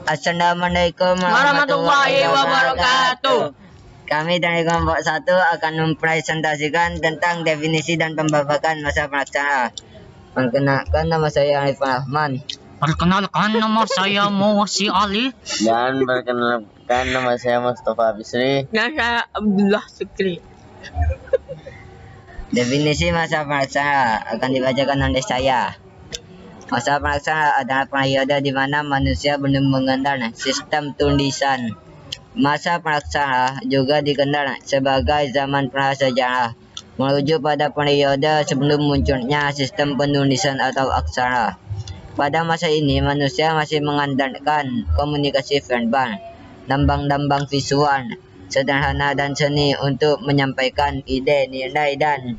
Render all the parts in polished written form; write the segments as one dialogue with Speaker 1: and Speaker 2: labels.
Speaker 1: Assalamualaikum
Speaker 2: Warahmatullahi wabarakatuh.
Speaker 1: Kami dari kelompok 1 akan mempresentasikan tentang definisi dan pembabakan masa pelaksana. Perkenalkan, nama saya Arif Rahman.
Speaker 3: Perkenalkan, nama saya Mawasi Ali.
Speaker 4: Dan perkenalkan, nama saya Mustafa Bisri.
Speaker 2: Dan saya Abdullah Sukri.
Speaker 1: Definisi masa pelaksana akan dibacakan oleh saya. Masa pelaksana adalah periode di mana manusia belum mengenal sistem tulisan. Masa pelaksana juga dikenal sebagai zaman prasejarah, merujuk pada periode sebelum munculnya sistem penulisan atau aksara. Pada masa ini, manusia masih mengandalkan komunikasi verbal, lambang-lambang visual, sederhana dan seni untuk menyampaikan ide, nilai, dan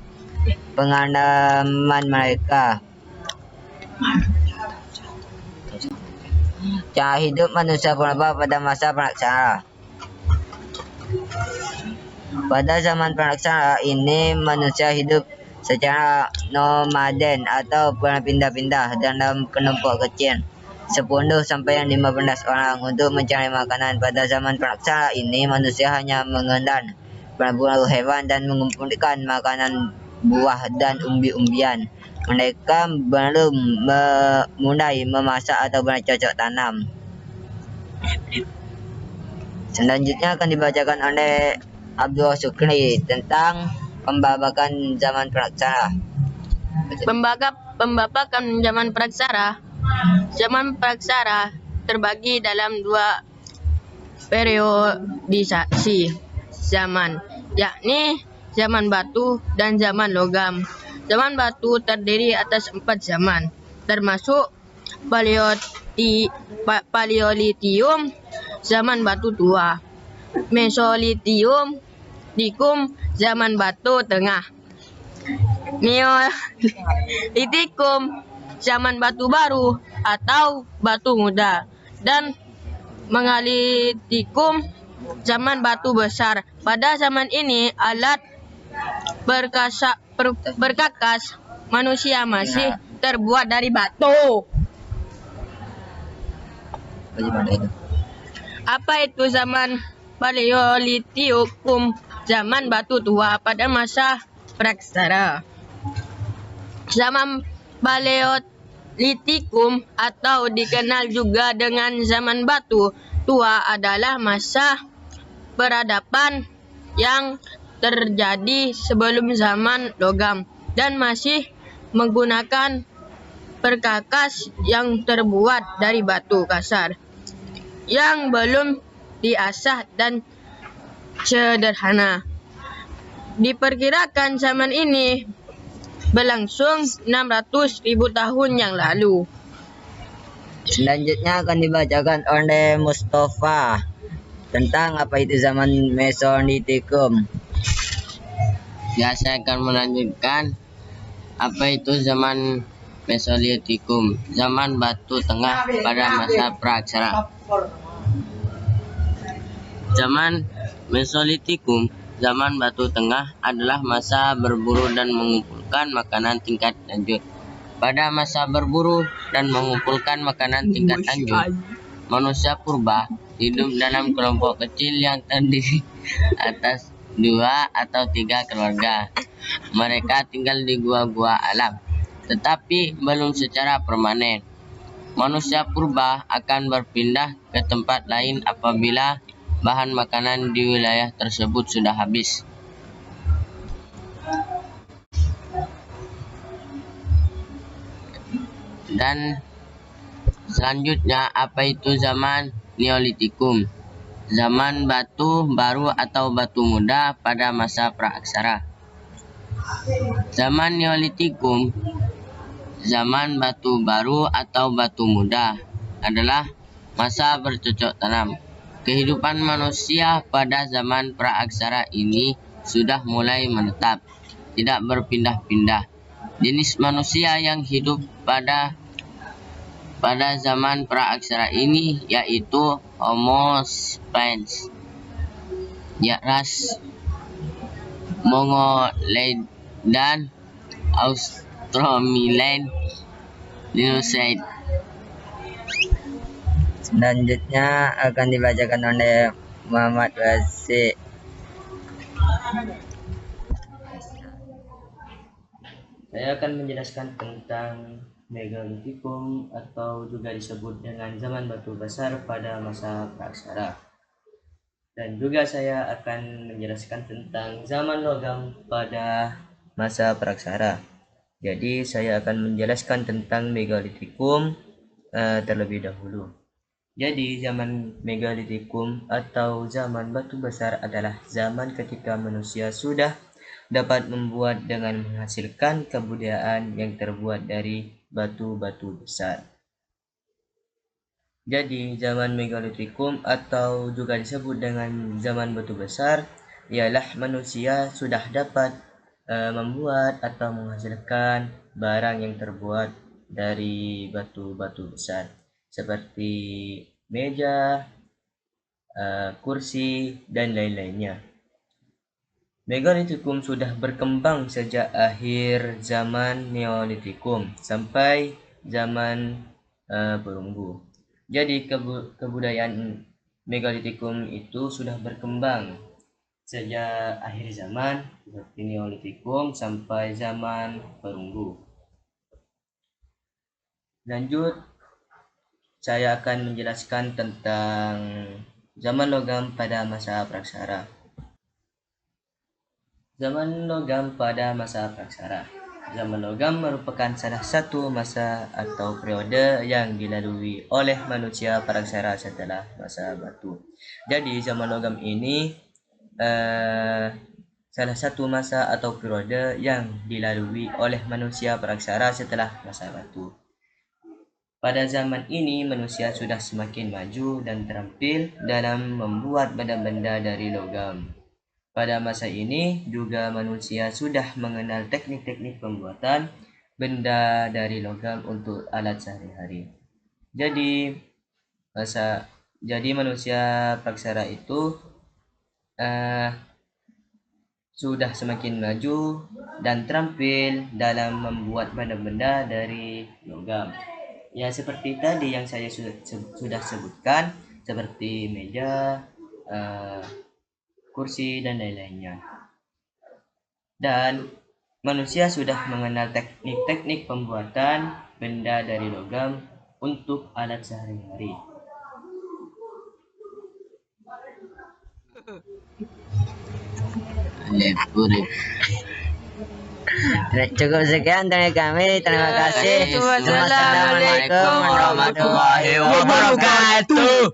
Speaker 1: pengalaman mereka. Cara hidup manusia purba pada masa pelaksana. Pada zaman pelaksana ini, manusia hidup secara nomaden atau berpindah-pindah dalam kelompok kecil 10 sampai 15 orang untuk mencari makanan. Pada zaman pelaksana ini, manusia hanya mengenal berburu hewan dan mengumpulkan makanan buah dan umbi-umbian. Mereka belum mulai memasak atau bercocok tanam. Selanjutnya akan dibacakan oleh Abdullah Sukri tentang pembabakan zaman praksara.
Speaker 2: Pembabakan zaman praksara. Zaman praksara terbagi dalam 2 periodisasi zaman, yakni zaman batu dan zaman logam. Zaman batu terdiri atas 4 zaman, termasuk Paleolitium, zaman batu tua, Mesolitium, zaman batu tengah, Neolitikum, zaman batu baru atau batu muda, dan Megalitikum, zaman batu besar. Pada zaman ini, alat berkakas manusia masih terbuat dari batu.
Speaker 1: Bagaimana itu?
Speaker 2: Apa itu zaman Paleolitikum? Zaman batu tua pada masa praksara. Zaman Paleolitikum atau dikenal juga dengan zaman batu tua adalah masa peradaban yang terjadi sebelum zaman logam dan masih menggunakan perkakas yang terbuat dari batu kasar yang belum diasah dan sederhana. Diperkirakan zaman ini berlangsung 600.000 tahun yang lalu.
Speaker 1: Selanjutnya akan dibacakan oleh Mustafa tentang apa itu zaman Mesolitikum.
Speaker 4: Ya, saya akan melanjutkan apa itu zaman Mesolitikum, zaman batu tengah pada masa praksara. Zaman Mesolitikum, zaman batu tengah adalah masa berburu dan mengumpulkan makanan tingkat lanjut. Pada masa berburu dan mengumpulkan makanan tingkat lanjut, manusia purba hidup dalam kelompok kecil yang terdiri atas 2 atau 3 keluarga. Mereka tinggal di gua-gua alam, tetapi belum secara permanen. Manusia purba akan berpindah ke tempat lain apabila bahan makanan di wilayah tersebut sudah habis. Dan selanjutnya, apa itu zaman Neolitikum? Zaman batu baru atau batu muda pada masa praaksara. Zaman Neolitikum, zaman batu baru atau batu muda, adalah masa bercocok tanam. Kehidupan manusia pada zaman praaksara ini sudah mulai menetap, tidak berpindah-pindah. Jenis manusia yang hidup pada zaman praaksara ini yaitu Homo sapiens, ras Mongoloid dan Australopithecus.
Speaker 1: Selanjutnya akan dibacakan oleh Muhammad Wasi.
Speaker 5: Saya akan menjelaskan tentang Megalitikum atau juga disebut dengan zaman batu besar pada masa praksara. Dan juga saya akan menjelaskan tentang zaman logam pada masa praksara. Jadi saya akan menjelaskan tentang Megalitikum terlebih dahulu. Jadi zaman Megalitikum atau zaman batu besar adalah zaman ketika manusia sudah dapat membuat dengan menghasilkan kebudayaan yang terbuat dari batu-batu besar. Jadi zaman Megalitikum atau juga disebut dengan zaman batu besar ialah manusia sudah dapat membuat atau menghasilkan barang yang terbuat dari batu-batu besar seperti meja, kursi, dan lain-lainnya. Megalitikum sudah berkembang sejak akhir zaman Neolitikum sampai zaman perunggu. Jadi kebudayaan Megalitikum itu sudah berkembang sejak akhir zaman seperti Neolitikum sampai zaman perunggu. Lanjut, saya akan menjelaskan tentang zaman logam pada masa praksara. Zaman logam pada masa praksara. Zaman logam merupakan salah satu masa atau periode yang dilalui oleh manusia praksara setelah masa batu. Jadi zaman logam ini salah satu masa atau periode yang dilalui oleh manusia praksara setelah masa batu. Pada zaman ini manusia sudah semakin maju dan terampil dalam membuat benda-benda dari logam. Pada masa ini juga manusia sudah mengenal teknik-teknik pembuatan benda dari logam untuk alat sehari-hari. Jadi manusia praksara itu sudah semakin maju dan terampil dalam membuat benda-benda dari logam. Ya seperti tadi yang saya sudah sebutkan, seperti meja, kursi, dan lain-lainnya. Dan manusia sudah mengenal teknik-teknik pembuatan benda dari logam untuk alat sehari-hari.
Speaker 1: Cukup sekian dari kami. Terima kasih.
Speaker 2: Wassalamualaikum
Speaker 1: Wassalamualaikum warahmatullahi wabarakatuh.